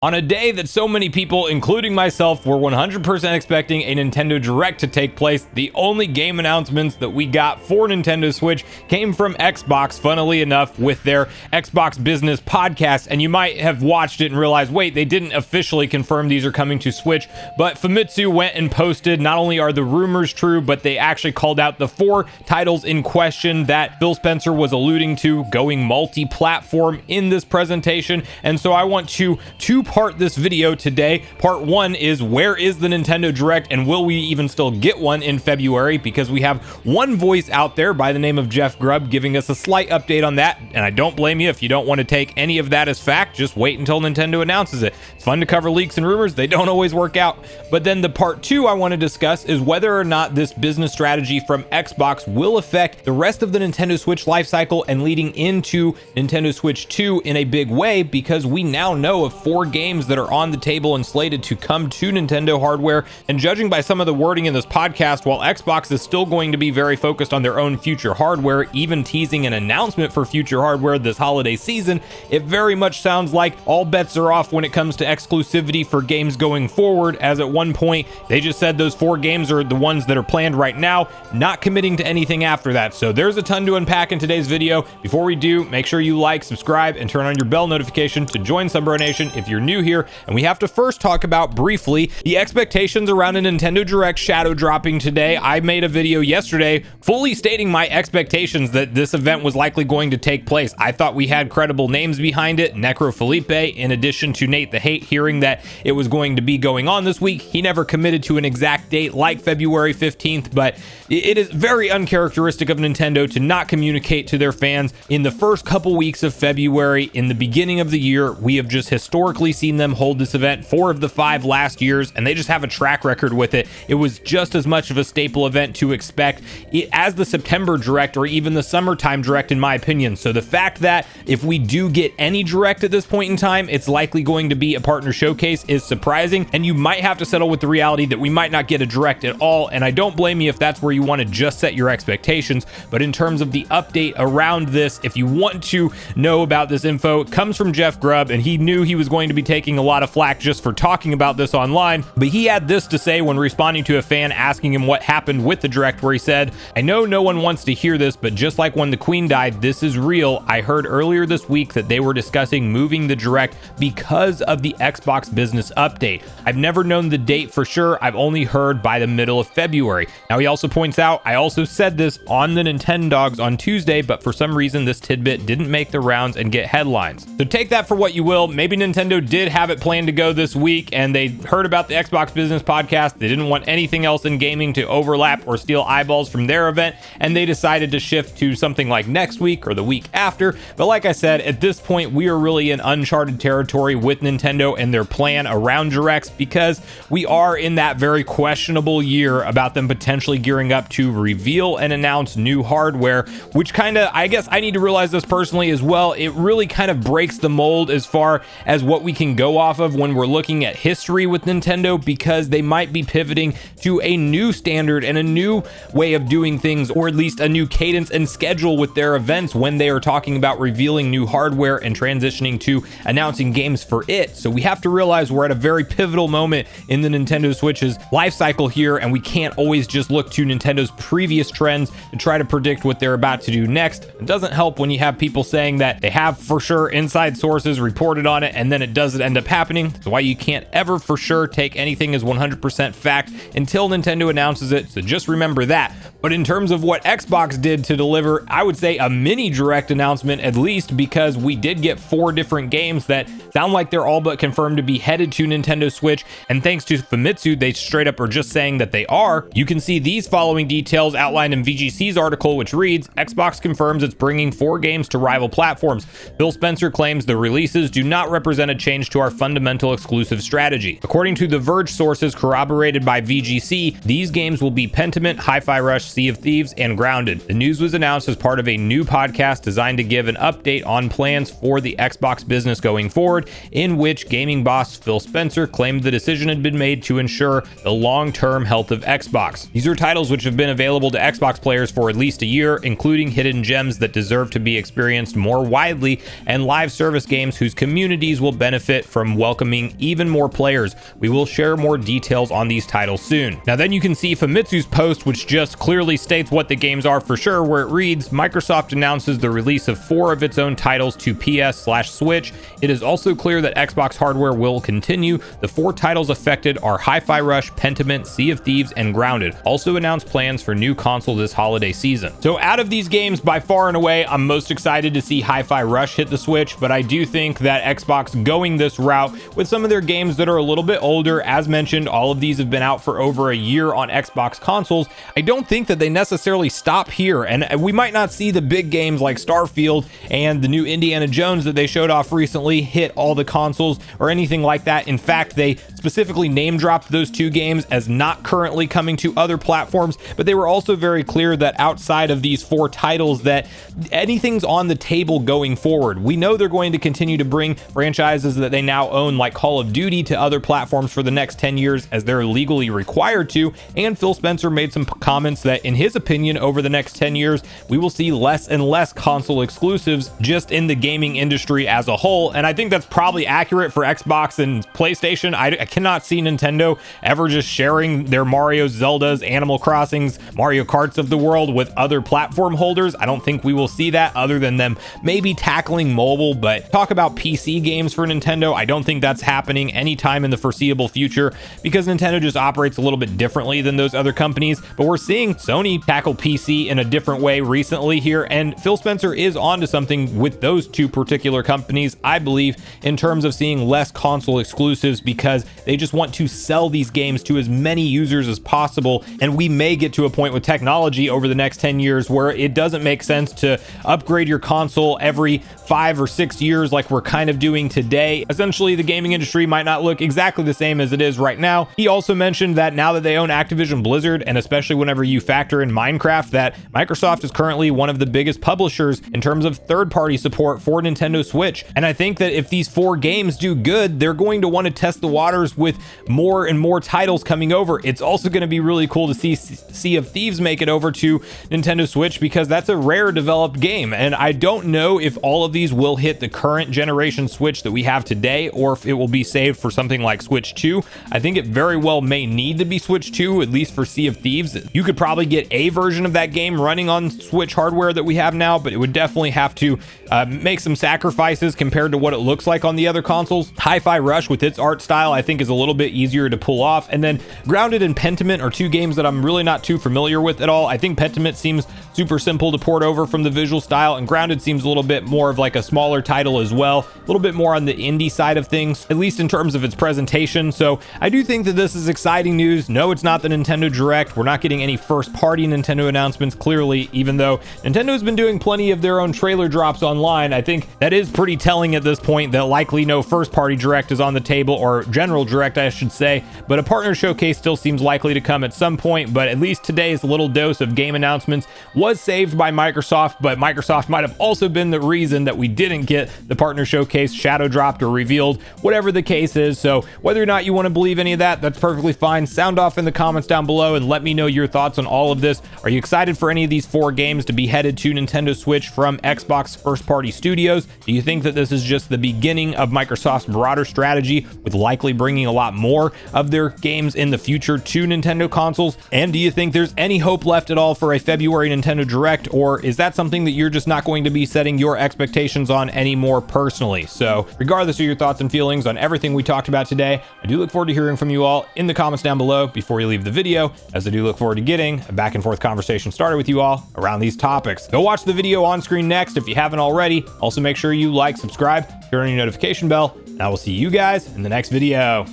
On a day that so many people, including myself, were 100% expecting a Nintendo Direct to take place, the only game announcements that we got for Nintendo Switch came from Xbox, funnily enough, with their Xbox Business podcast. And you might have watched it and realized, wait, they didn't officially confirm these are coming to Switch, but Famitsu went and posted, not only are the rumors true, but they actually called out the 4 titles in question that Phil Spencer was alluding to going multi-platform in this presentation. And so I want to two-part this video today. Part 1 is, where is the Nintendo Direct, and will we even still get one in February? Because we have one voice out there by the name of Jeff Grubb giving us a slight update on that, and I don't blame you if you don't want to take any of that as fact. Just wait until Nintendo announces it. It's fun to cover leaks and rumors. They don't always work out. But then the part 2 I want to discuss is whether or not this business strategy from Xbox will affect the rest of the Nintendo Switch lifecycle and leading into Nintendo Switch 2 in a big way, because we now know of 4 games that are on the table and slated to come to Nintendo hardware. And judging by some of the wording in this podcast, while Xbox is still going to be very focused on their own future hardware, even teasing an announcement for future hardware this holiday season, it very much sounds like all bets are off when it comes to exclusivity for games going forward, as at one point they just said those 4 games are the ones that are planned right now, not committing to anything after that. So there's a ton to unpack in today's video. Before we do, make sure you like, subscribe, and turn on your bell notification to join Sunbro Nation if you're new here. And we have to first talk about briefly the expectations around a Nintendo Direct shadow dropping today. I made a video yesterday fully stating my expectations that this event was likely going to take place. I thought we had credible names behind it. Necro Felipe, in addition to Nate the Hate, hearing that it was going to be going on this week. He never committed to an exact date like February 15th, but it is very uncharacteristic of Nintendo to not communicate to their fans in the first couple weeks of February. In the beginning of the year, we have just historically seen them hold this event 4 of the 5 last years, and they just have a track record with it. It was just as much of a staple event to expect it as the September Direct or even the summertime Direct, in my opinion. So the fact that if we do get any Direct at this point in time, it's likely going to be a partner showcase is surprising, and you might have to settle with the reality that we might not get a Direct at all. And I don't blame you if that's where you want to just set your expectations. But in terms of the update around this, if you want to know about this info, it comes from Jeff Grubb, and he knew he was going to be taking a lot of flack just for talking about this online, but he had this to say when responding to a fan asking him what happened with the Direct, where he said, "I know no one wants to hear this, but just like when the Queen died, this is real. I heard earlier this week that they were discussing moving the Direct because of the Xbox Business update. I've never known the date for sure. I've only heard by the middle of February." Now he also points out, I also said this on the Nintendo Dogs on Tuesday, but for some reason this tidbit didn't make the rounds and get headlines. So take that for what you will. Maybe Nintendo did have it planned to go this week, and they heard about the Xbox Business podcast. They didn't want anything else in gaming to overlap or steal eyeballs from their event, and they decided to shift to something like next week or the week after. But like I said, at this point, we are really in uncharted territory with Nintendo and their plan around Directs, because we are in that very questionable year about them potentially gearing up to reveal and announce new hardware, which kind of, I guess I need to realize this personally as well, it really kind of breaks the mold as far as what we can go off of when we're looking at history with Nintendo, because they might be pivoting to a new standard and a new way of doing things, or at least a new cadence and schedule with their events when they are talking about revealing new hardware and transitioning to announcing games for it. So we have to realize we're at a very pivotal moment in the Nintendo Switch's life cycle here, and we can't always just look to Nintendo's previous trends to try to predict what they're about to do next. It doesn't help when you have people saying that they have for sure inside sources reported on it, and then it doesn't end up happening. That's why you can't ever for sure take anything as 100% fact until Nintendo announces it. So just remember that. But in terms of what Xbox did to deliver, I would say a mini Direct announcement at least, because we did get 4 different games that sound like they're all but confirmed to be headed to Nintendo Switch. And thanks to Famitsu, they straight up are just saying that they are. You can see these following details outlined in VGC's article, which reads, Xbox confirms it's bringing 4 games to rival platforms. Phil Spencer claims the releases do not represent a change to our fundamental exclusive strategy. According to The Verge sources corroborated by VGC, these games will be Pentiment, Hi-Fi Rush, Sea of Thieves and Grounded. The news was announced as part of a new podcast designed to give an update on plans for the Xbox business going forward, in which gaming boss Phil Spencer claimed the decision had been made to ensure the long-term health of Xbox. These are titles which have been available to Xbox players for at least a year, including hidden gems that deserve to be experienced more widely, and live service games whose communities will benefit from welcoming even more players. We will share more details on these titles soon. Now then you can see Famitsu's post, which just clearly states what the games are for sure, where it reads, Microsoft announces the release of 4 of its own titles to PS/Switch. It is also clear that Xbox hardware will continue. The 4 titles affected are Hi-Fi Rush, Pentiment, Sea of Thieves, and Grounded. Also announced plans for new console this holiday season. So out of these games, by far and away, I'm most excited to see Hi-Fi Rush hit the Switch, but I do think that Xbox going this route with some of their games that are a little bit older, as mentioned, all of these have been out for over a year on Xbox consoles. I don't think that they necessarily stop here, and we might not see the big games like Starfield and the new Indiana Jones that they showed off recently hit all the consoles or anything like that. In fact, they specifically name dropped those 2 games as not currently coming to other platforms, but they were also very clear that outside of these 4 titles that anything's on the table going forward. We know they're going to continue to bring franchises that they now own like Call of Duty to other platforms for the next 10 years as they're legally required to, and Phil Spencer made some comments that in his opinion over the next 10 years we will see less and less console exclusives just in the gaming industry as a whole, and I think that's probably accurate for Xbox and PlayStation. I cannot see Nintendo ever just sharing their Mario, Zeldas, Animal Crossings, Mario Karts of the world with other platform holders. I don't think we will see that other than them maybe tackling mobile, but talk about PC games for Nintendo, I don't think that's happening anytime in the foreseeable future because Nintendo just operates a little bit differently than those other companies. But we're seeing Sony tackle PC in a different way recently here, and Phil Spencer is onto something with those 2 particular companies, I believe, in terms of seeing less console exclusives because they just want to sell these games to as many users as possible. And we may get to a point with technology over the next 10 years where it doesn't make sense to upgrade your console every 5 or 6 years like we're kind of doing today. Essentially, the gaming industry might not look exactly the same as it is right now. He also mentioned that now that they own Activision Blizzard, and especially whenever you factor in Minecraft, that Microsoft is currently one of the biggest publishers in terms of third-party support for Nintendo Switch. And I think that if these 4 games do good, they're going to want to test the waters with more and more titles coming over. It's also going to be really cool to see Sea of Thieves make it over to Nintendo Switch because that's a rare developed game, and I don't know if all of these will hit the current generation Switch that we have today or if it will be saved for something like Switch 2. I think it very well may need to be Switch 2, at least for Sea of Thieves. You could probably get a version of that game running on Switch hardware that we have now, but it would definitely have to make some sacrifices compared to what it looks like on the other consoles. Hi-Fi Rush with its art style I think is a little bit easier to pull off, and then Grounded and Pentiment are 2 games that I'm really not too familiar with at all. I think Pentiment seems super simple to port over from the visual style, and Grounded seems a little bit more of like a smaller title as well, a little bit more on the indie side of things, at least in terms of its presentation. So I do think that this is exciting news. No, it's not the Nintendo Direct. We're not getting any first party Nintendo announcements clearly, even though Nintendo's been doing plenty of their own trailer drops online. I think that is pretty telling at this point that likely no first party Direct is on the table, or general Direct I should say, but a partner showcase still seems likely to come at some point. But at least today's little dose of game announcements was saved by Microsoft, but Microsoft might have also been the reason that we didn't get the partner showcase shadow dropped or revealed, whatever the case is. So whether or not you want to believe any of that, that's perfectly fine. Sound off in the comments down below and let me know your thoughts on all of this. Are you excited for any of these 4 games to be headed to Nintendo Switch from Xbox first party studios? Do you think that this is just the beginning of Microsoft's broader strategy with likely bringing a lot more of their games in the future to Nintendo consoles? And do you think there's any hope left at all for a February Nintendo Direct, or is that something that you're just not going to be setting your expectations on anymore personally? So regardless of your thoughts and feelings on everything we talked about today, I do look forward to hearing from you all in the comments down below before you leave the video, as I do look forward to getting a back and forth conversation started with you all around these topics. Go watch the video on screen next if you haven't already. Also make sure you like, subscribe, turn on your notification bell, and I will see you guys in the next video.